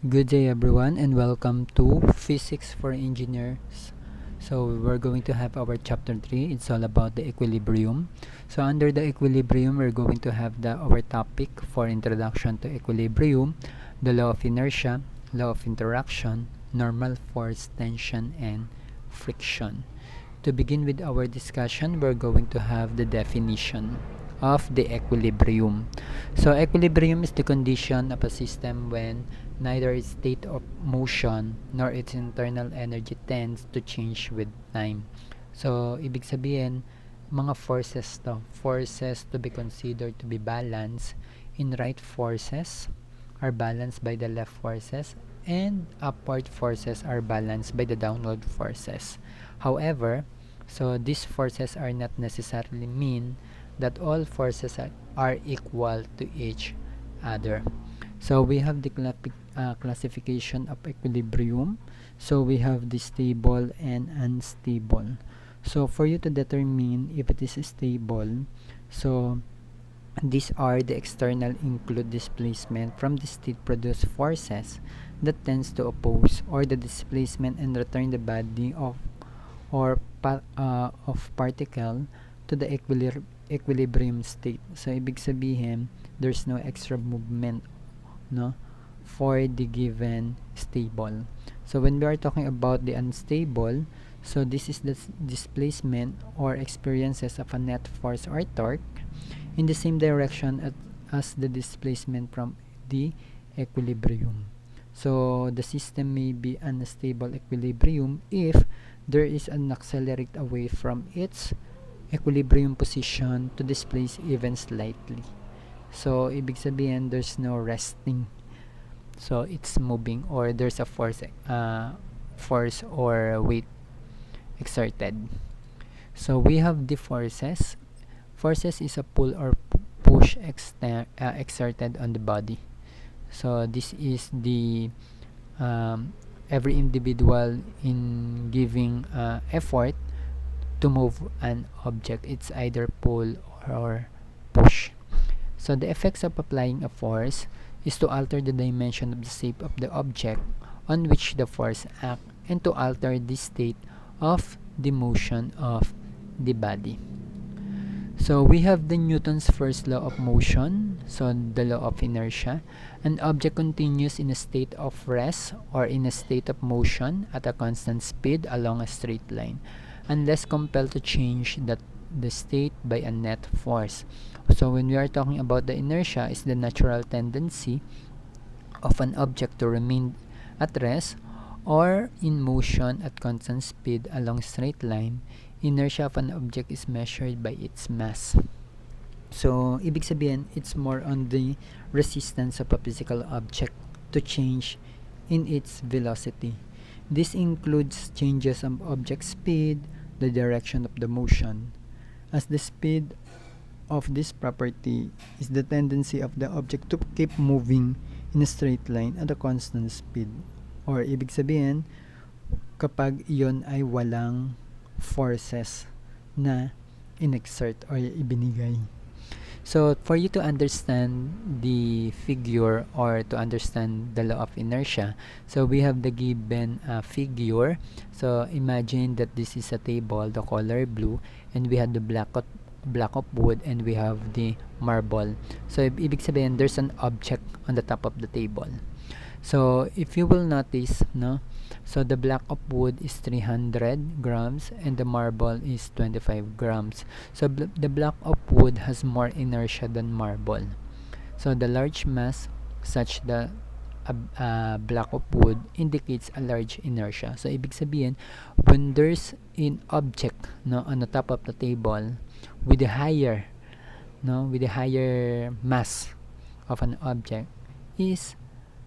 Good day everyone and welcome to Physics for Engineers. So we're going to have our chapter 3. It's all about the equilibrium. So under the equilibrium, we're going to have our topic for introduction to equilibrium, the law of inertia, law of interaction, normal force, tension, and friction. To begin with our discussion, we're going to have the definition of the equilibrium. So equilibrium is the condition of a system when neither its state of motion nor its internal energy tends to change with time. So ibig sabihin, mga forces to be considered to be balanced in right forces are balanced by the left forces and upward forces are balanced by the downward forces. However, so these forces are not necessarily mean that all forces are equal to each other. So we have the classification of equilibrium. So we have the stable and unstable. So for you to determine if it is stable, so these are the external include displacement from the state produced forces that tends to oppose or the displacement and return the body of particle to the equilibrium state. So ibig sabihin, there's no extra movement, no, for the given stable. So when we are talking about the unstable, so this is the displacement or experiences of a net force or torque in the same direction as the displacement from the equilibrium. So the system may be unstable equilibrium if there is an accelerate away from its equilibrium position to displace even slightly. So ibig sabihin there's no resting. So it's moving or there's a force or weight exerted. So we have the forces. Forces is a pull or push exerted on the body. So this is the every individual in giving effort to move an object. It's either pull or push. So the effects of applying a force is to alter the dimension of the shape of the object on which the force acts and to alter the state of the motion of the body. So we have the Newton's first law of motion, so the law of inertia. An object continues in a state of rest or in a state of motion at a constant speed along a straight line, unless compelled to change the state by a net force. So when we are talking about the inertia, is the natural tendency of an object to remain at rest or in motion at constant speed along straight line. Inertia of an object is measured by its mass. So, ibig sabihin, it's more on the resistance of a physical object to change in its velocity. This includes changes of object speed, the direction of the motion. As the speed of this property is the tendency of the object to keep moving in a straight line at a constant speed. Or ibig sabihin, kapag iyon ay walang forces na inexert or ibinigay. So, for you to understand the figure or to understand the law of inertia, so we have the given figure. So, imagine that this is a table, the color blue, and we have the block of wood, and we have the marble. So, ibig sabihin, there's an object on the top of the table. So, if you will notice, no, so the block of wood is 300 grams and the marble is 25 grams. So the block of wood has more inertia than marble. So the large mass, such the block of wood, indicates a large inertia. So ibig sabihin, when there's an object, no, on the top of the table with a higher mass of an object is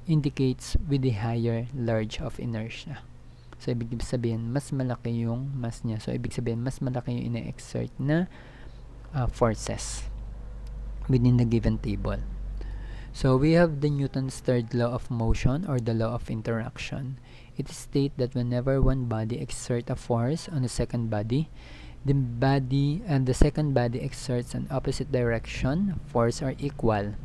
indicates with the higher large of inertia. So, ibig sabihin, mas malaki yung mass niya. So, ibig sabihin, mas malaki yung ina-exert na forces within the given table. So, we have the Newton's third law of motion or the law of interaction. It states that whenever one body exerts a force on a second body, the second body exerts an opposite direction, force are equal.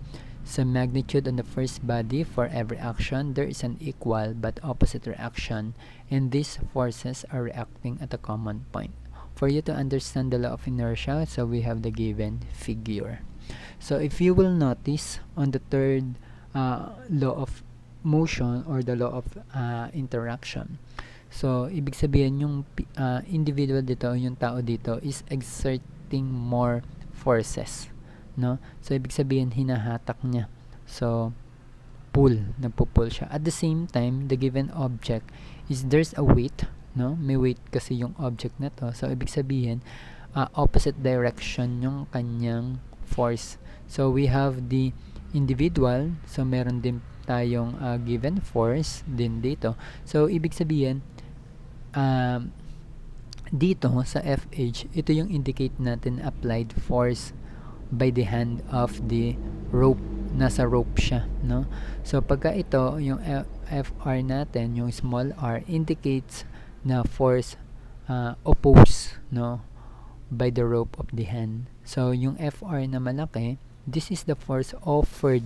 So magnitude on the first body, for every action, there is an equal but opposite reaction, and these forces are reacting at a common point. For you to understand the law of inertia, so we have the given figure. So if you will notice on the third law of motion or the law of interaction, so ibig sabihin yung individual dito, yung tao dito is exerting more forces, no? So ibig sabihin hinahatak niya. So nagpo-pull siya. At the same time, the given object is there's a weight, no? May weight kasi yung object na to. So ibig sabihin opposite direction yung kanyang force. So we have the individual, so meron din tayong given force din dito. So ibig sabihin dito sa FH, ito yung indicate natin applied force by the hand of the rope. Nasa rope siya, no? So pagka ito yung FR natin, yung small r, indicates na force opposed, no, by the rope of the hand. So yung FR na malaki, this is the force offered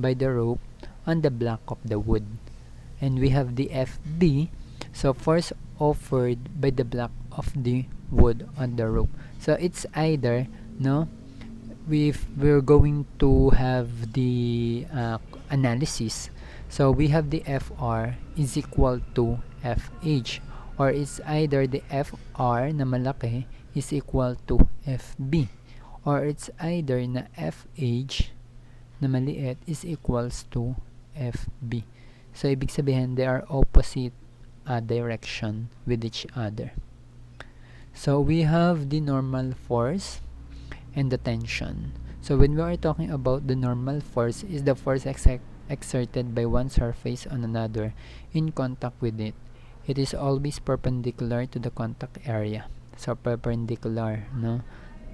by the rope on the block of the wood. And we have the FB, so force offered by the block of the wood on the rope. So it's either, no, if we're going to have the analysis, so we have the FR is equal to FH, or it's either the FR na malaki is equal to FB, or it's either na FH na maliit is equals to FB. So ibig sabihin they are opposite direction with each other. So we have the normal force and the tension. So when we are talking about the normal force, is the force exerted by one surface on another in contact with it. It is always perpendicular to the contact area. So perpendicular, no?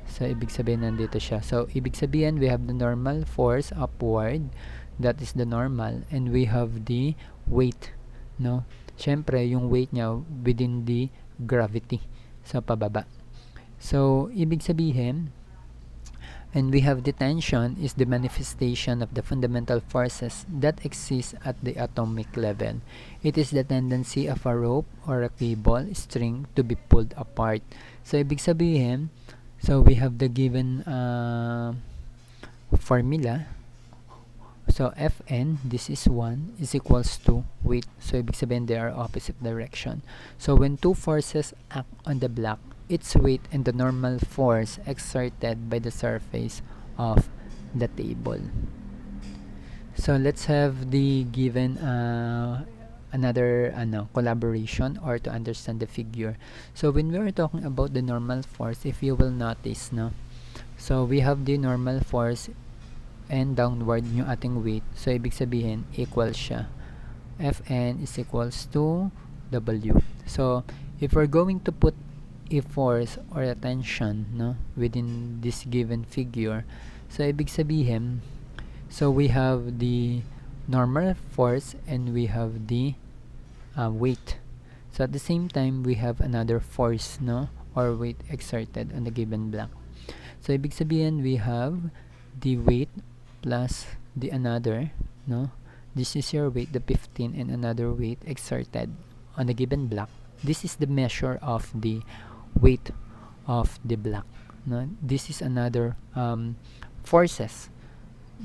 So ibig sabihin nandito siya. So ibig sabihin we have the normal force upward, that is the normal, and we have the weight, no? Syempre yung weight niya within the gravity, sa pababa. So ibig sabihin, and we have the tension is the manifestation of the fundamental forces that exist at the atomic level. It is the tendency of a rope or a cable string to be pulled apart. So ibig sabihin, so we have the given formula. So Fn, this is 1, is equals to weight. So ibig sabihin they are opposite direction. So when two forces act on the block, its weight and the normal force exerted by the surface of the table. So let's have the given another collaboration or to understand the figure. So when we are talking about the normal force, if you will notice, no, so we have the normal force and downward yung ating weight. So ibig sabihin equal siya, Fn is equals to W. So if we're going to put a force or a tension, no, within this given figure, so ibig sabihin, so we have the normal force and we have the weight. So at the same time we have another force, no, or weight exerted on the given block. So ibig sabihin we have the weight plus the another, no, this is your weight, the 15, and another weight exerted on the given block. This is the measure of the weight of the block, no? This is another forces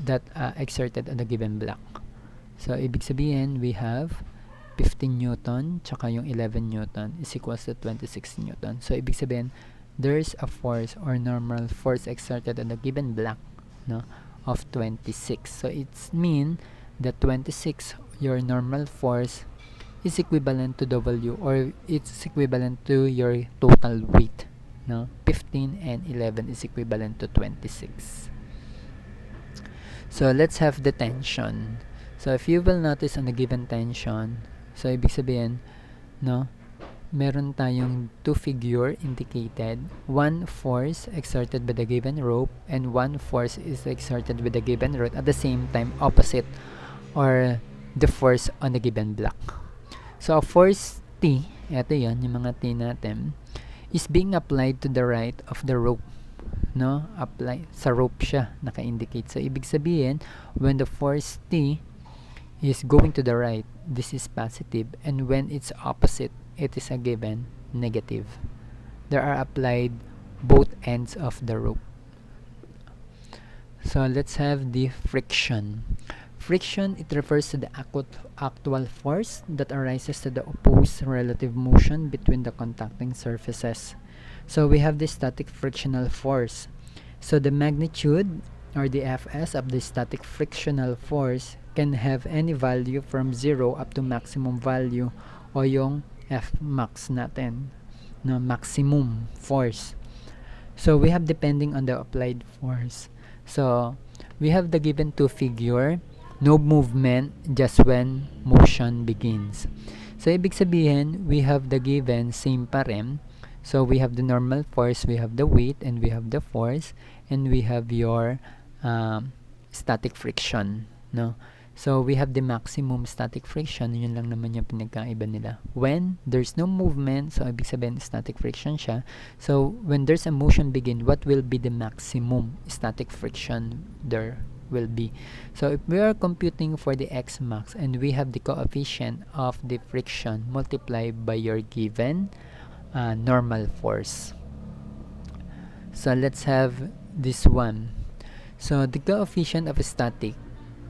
that exerted on the given block. So ibig sabihin we have 15 Newton tsaka yung 11 Newton is equals to 26 Newton. So ibig sabihin there's a force or normal force exerted on the given block, no, of 26. So it's mean that 26, your normal force, is equivalent to W, or it's equivalent to your total weight, no? 15 and 11 is equivalent to 26. So let's have the tension. So if you will notice on the given tension, so ibig sabihin, no, meron tayong two figure indicated. One force exerted by the given rope and one force is exerted with the given rope at the same time opposite or the force on the given block. So force T, ito yan, yung mga T natin, is being applied to the right of the rope. no, apply sa rope siya naka-indicate. So ibig sabihin, when the force T is going to the right, this is positive, and when it's opposite, it is a given negative. There are applied both ends of the rope. So let's have the friction. Friction, it refers to the actual force that arises to the opposed relative motion between the contacting surfaces. So we have the static frictional force. So the magnitude or the Fs of the static frictional force can have any value from 0 up to maximum value o yung Fmax natin, no, maximum force. So we have depending on the applied force. So we have the given two figure, no movement just when motion begins. So ibig sabihin, we have the given same pa rin. So we have the normal force, we have the weight, and we have the force, and we have your static friction, no? So we have the maximum static friction, yun lang naman yung pinagkaiba nila. When there's no movement, so ibig sabihin static friction siya. So when there's a motion begin, what will be the maximum static friction there will be? So if we are computing for the X max and we have the coefficient of the friction multiplied by your given normal force. So let's have this one. So the coefficient of static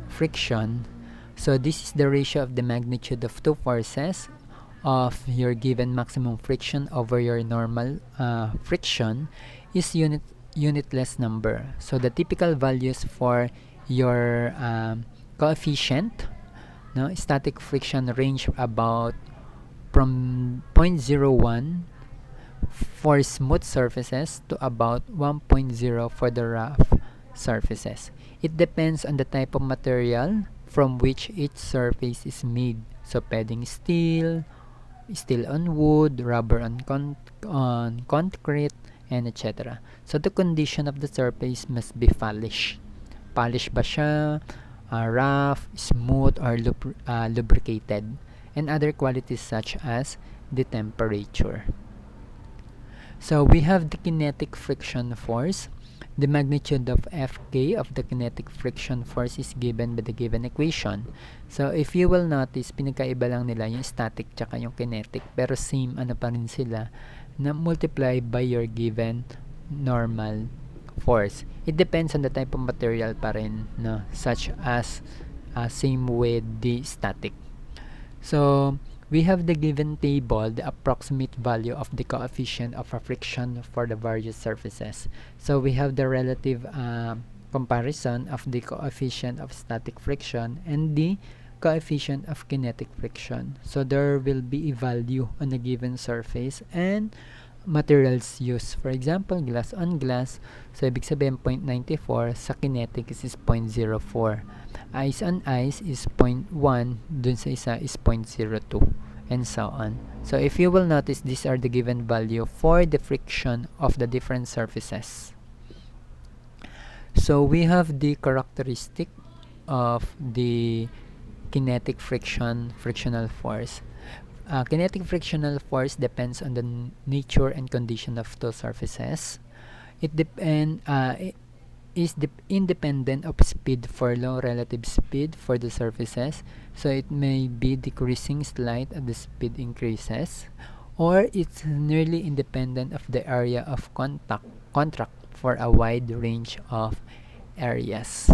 friction, so this is the ratio of the magnitude of two forces of your given maximum friction over your normal friction is unitless number. So the typical values for your coefficient, no, static friction range about from 0.01 for smooth surfaces to about 1.0 for the rough surfaces. It depends on the type of material from which each surface is made. So pwedeng steel on wood, rubber on concrete, and etc. So the condition of the surface must be polish. Polish ba siya, rough, smooth, or lubricated, and other qualities such as the temperature. So we have the kinetic friction force. The magnitude of Fk of the kinetic friction force is given by the given equation. So if you will notice, pinagkaiba lang nila yung static tsaka yung kinetic, pero same ano pa rin sila, na multiply by your given normal force. It depends on the type of material pa rin, no? Such as same with the static. So we have the given table, the approximate value of the coefficient of a friction for the various surfaces. So we have the relative comparison of the coefficient of static friction and the coefficient of kinetic friction. So there will be a value on a given surface and materials used. For example, glass on glass, so ibig sabihin 0.94, sa kinetic is 0.04. Ice on ice is 0.1, dun sa isa is 0.02, and so on. So if you will notice, these are the given value for the friction of the different surfaces. So we have the characteristic of the kinetic frictional force. Kinetic frictional force depends on the nature and condition of two surfaces. It is independent of speed for low relative speed for the surfaces, so it may be decreasing slight as the speed increases, or it's nearly independent of the area of contract for a wide range of areas.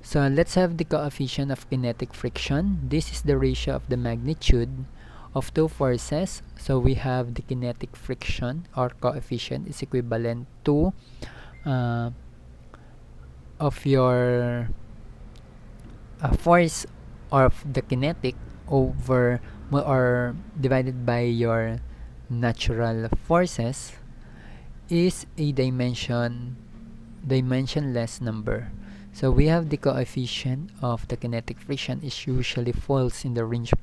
So let's have the coefficient of kinetic friction. This is the ratio of the magnitude of two forces. So we have the kinetic friction or coefficient is equivalent to of your force of the kinetic over or divided by your natural forces is a dimensionless number. So we have the coefficient of the kinetic friction is usually falls in the range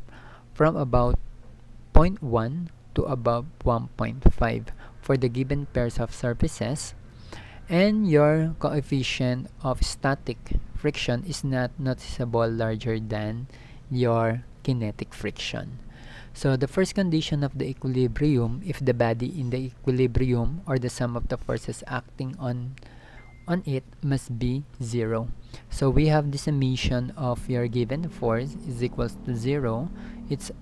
from about 0.1 to about 1.5 for the given pairs of surfaces, and your coefficient of static friction is not noticeable larger than your kinetic friction. So the first condition of the equilibrium, if the body in the equilibrium or the sum of the forces acting on it must be 0. So we have the summation of your given force is equals to 0. It's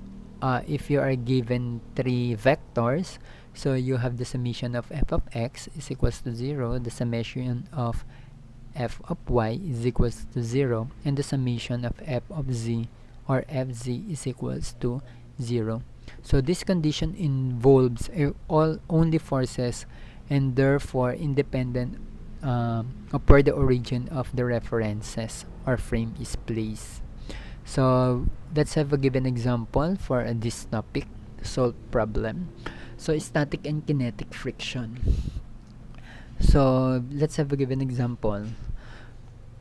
if you are given 3 vectors, so you have the summation of f of x is equals to 0, the summation of f of y is equals to 0, and the summation of f of z or fz is equals to 0. So this condition involves all only forces and therefore independent of where the origin of the references or frame is placed. So let's have a given example for this topic, solve problem. So static and kinetic friction. So let's have a given example.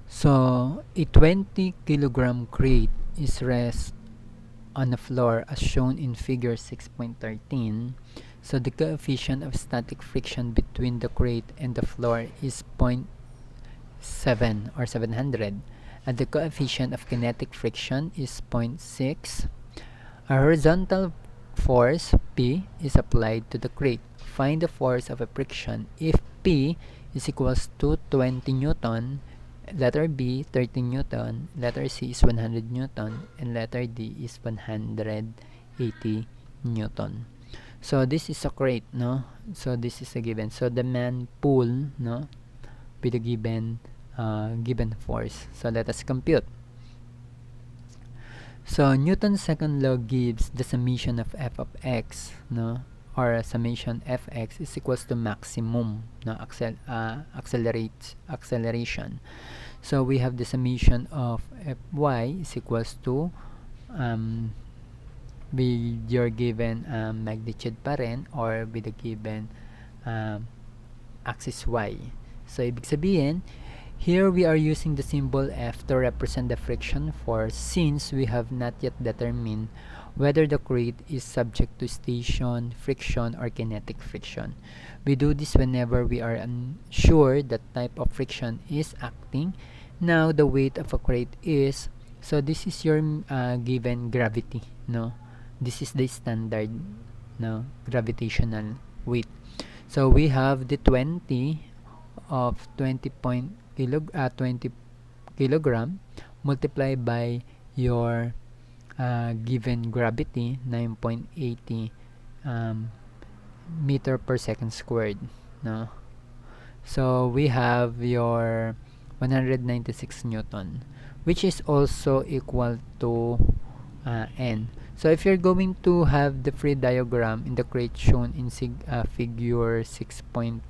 So a 20 kilogram crate is rest on the floor as shown in figure 6.13. So the coefficient of static friction between the crate and the floor is 0.7 or 700, and the coefficient of kinetic friction is 0.6. A horizontal force P is applied to the crate. Find the force of a friction if P is equals to 20 Newton, letter B 30 Newton, letter C is 100 Newton, and letter D is 180 Newton. So this is a crate, no? So this is a given. So the man pull, no, with a given force. So let us compute. So Newton's second law gives the summation of f of x, no, or summation fx is equals to maximum, no, acceleration. So we have the summation of fy is equals to with your given magnitude pa rin or with the given axis y. So ibig sabihin, here we are using the symbol F to represent the friction force since we have not yet determined whether the crate is subject to station friction or kinetic friction. We do this whenever we are unsure that type of friction is acting. Now the weight of a crate is, so this is your given gravity, no? This is the standard, no, gravitational weight. So we have the 20 of 20 kilogram multiplied by your given gravity 9.80 meter per second squared, no? So we have your 196 Newton, which is also equal to n. So if you're going to have the free diagram in the crate shown in figure 6.3,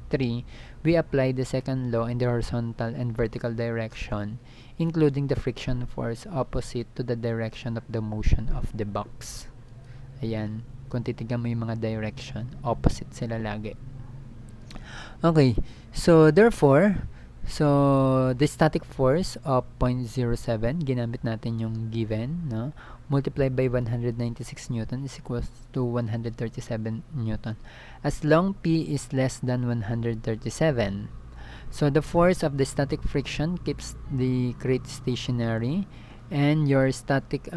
we apply the second law in the horizontal and vertical direction, including the friction force opposite to the direction of the motion of the box. Ayan, kung titignan mo yung mga direction, opposite sila lagi. Okay, so therefore, so the static force of 0.07, ginamit natin yung given, no? Multiplied by 196 Newton is equals to 137 Newton. As long P is less than 137, so the force of the static friction keeps the crate stationary and your static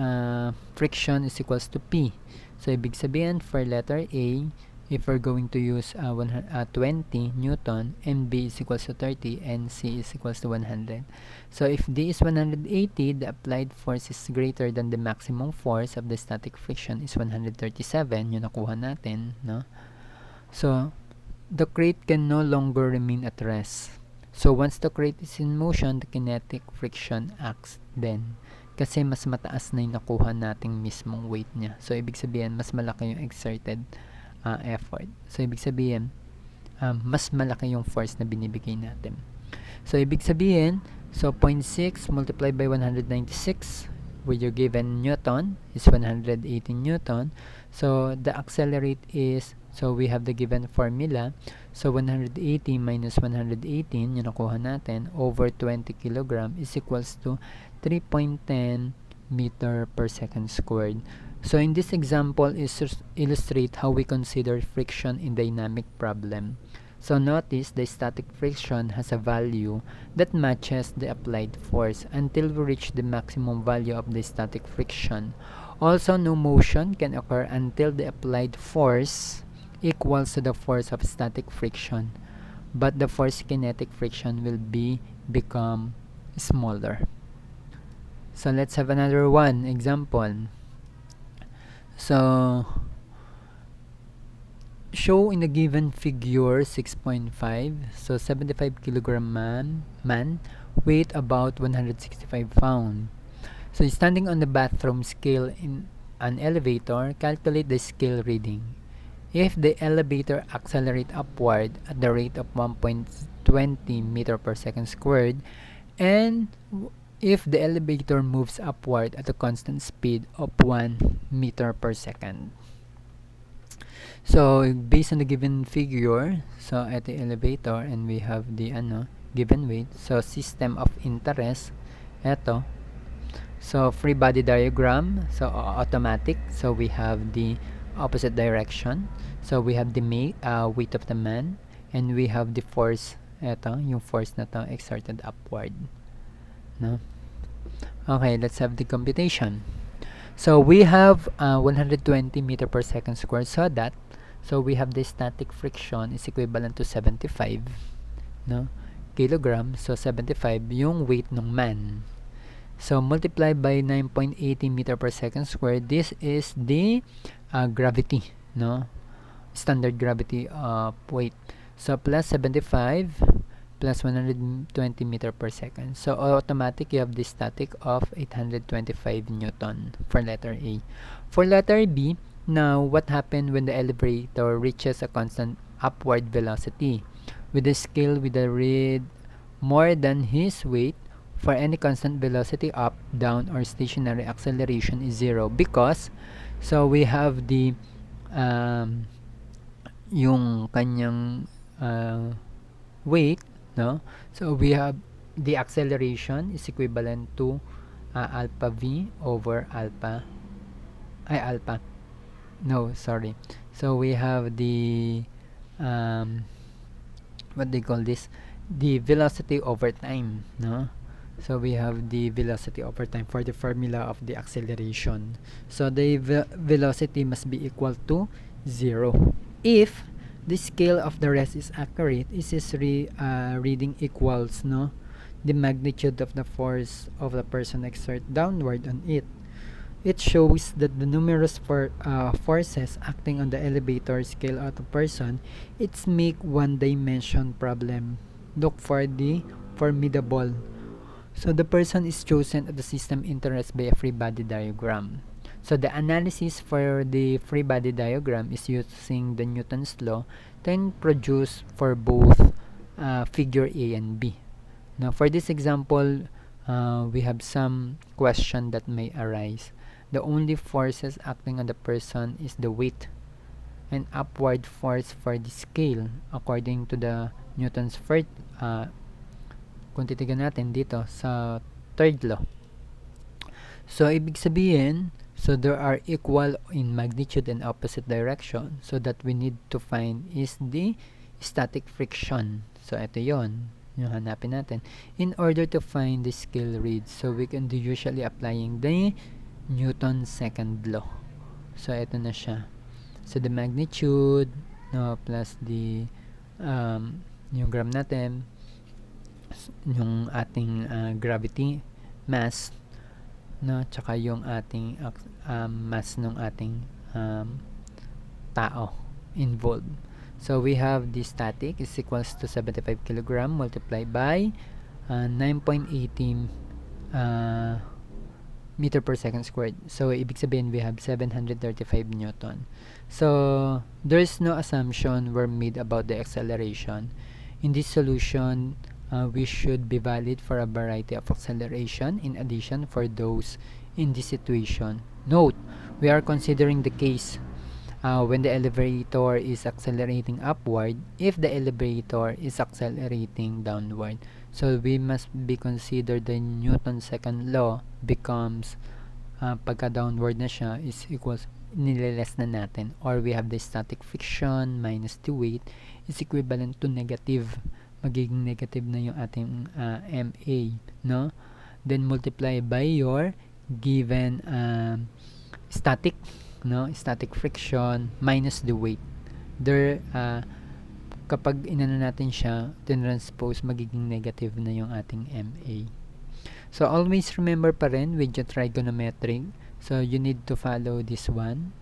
friction is equals to P. So ibig sabihin for letter A, if we're going to use 20 Newton, and B is equals to 30 and C is equals to 100. So if D is 180, the applied force is greater than the maximum force of the static friction is 137, yun nakuha natin, no? So the crate can no longer remain at rest. So once the crate is in motion, the kinetic friction acts then. Kasi mas mataas na yung nakuha nating mismong weight niya. So ibig sabihin, mas malaki yung exerted effort. So ibig sabihin, mas malaki yung force na binibigay natin. So ibig sabihin, so 0.6 multiplied by 196 with your given Newton is 180 Newton. So the accelerate is, so we have the given formula. So 180 minus 118, yun nakuha natin, over 20 kilogram is equals to 3.10 meter per second squared. So in this example is illustrate how we consider friction in dynamic problem. So notice the static friction has a value that matches the applied force until we reach the maximum value of the static friction, Also, no motion can occur until the applied force equals to the force of static friction, but the force kinetic friction will become smaller. So let's have another one example. So show in the given figure 6.5. So 75 kilogram man weight about 165 pound. So standing on the bathroom scale in an elevator, calculate the scale reading. If the elevator accelerates upward at the rate of 1.20 meter per second squared, and if the elevator moves upward at a constant speed of 1 meter per second. So based on the given figure, so at the elevator, and we have the given weight, so system of interest, eto. So free body diagram, so automatic, so we have the opposite direction, so we have the weight of the man, and we have the force, eto, yung force na to exerted upward, no? Okay, let's have the computation. So we have 120 meter per second squared, so we have the static friction is equivalent to 75, no, kilogram. So 75 yung weight ng man. So multiply by 9.80 meter per second squared. This is the gravity, no, standard gravity weight. So plus 75 plus 120 meter per second. So automatic, you have the static of 825 Newton for letter A. For letter B, now what happened when the elevator reaches a constant upward velocity? With the scale with a read more than his weight, for any constant velocity up, down, or stationary, acceleration is 0 because so we have the yung kanyang weight, no? So we have the acceleration is equivalent to alpha v over alpha no, sorry. So we have the what they call this, the velocity over time, no? So we have the velocity over time for the formula of the acceleration. So the velocity must be equal to 0. If the scale of the rest is accurate, is this reading equals, no, the magnitude of the force of the person exert downward on it. It shows that the numerous forces acting on the elevator scale of a person, it's make one-dimension problem. Look for the formidable. So the person is chosen at the system interest by a free body diagram. So the analysis for the free body diagram is using the Newton's law, then produce for both figure A and B. Now for this example, we have some question that may arise. The only forces acting on the person is the weight and upward force for the scale according to the Newton's first kung titigan natin dito sa third law. So ibig sabihin, so there are equal in magnitude and opposite direction, so that we need to find is the static friction. So ito yon yung hanapin natin in order to find the scale read. So we can do usually applying the Newton's second law. So ito na siya. So the magnitude, no, plus the yung gram natin, yung ating gravity mass, no, tsaka yung ating mass ng ating tao involved. So we have the static is equals to 75 kilogram multiplied by 9.18 meter per second squared. So ibig sabihin we have 735 Newton. So there's no assumption were made about the acceleration. In this solution, we should be valid for a variety of acceleration in addition for those in this situation. Note, we are considering the case when the elevator is accelerating upward if the elevator is accelerating downward. So we must be considered the Newton's second law becomes pagka downward na siya is equals nililess na natin, or we have the static friction minus the weight is equivalent to negative. Magiging negative na yung ating MA, no? Then multiply by your given static, no, static friction minus the weight. There, kapag inano natin siya, tinranspose, magiging negative na yung ating MA. So, always remember pa rin with your trigonometric, so you need to follow this one,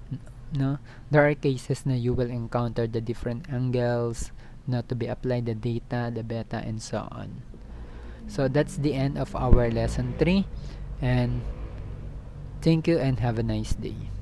no? There are cases na you will encounter the different angles, na to be applied, the data, the beta, and so on. So, that's the end of our lesson 3, and thank you and have a nice day.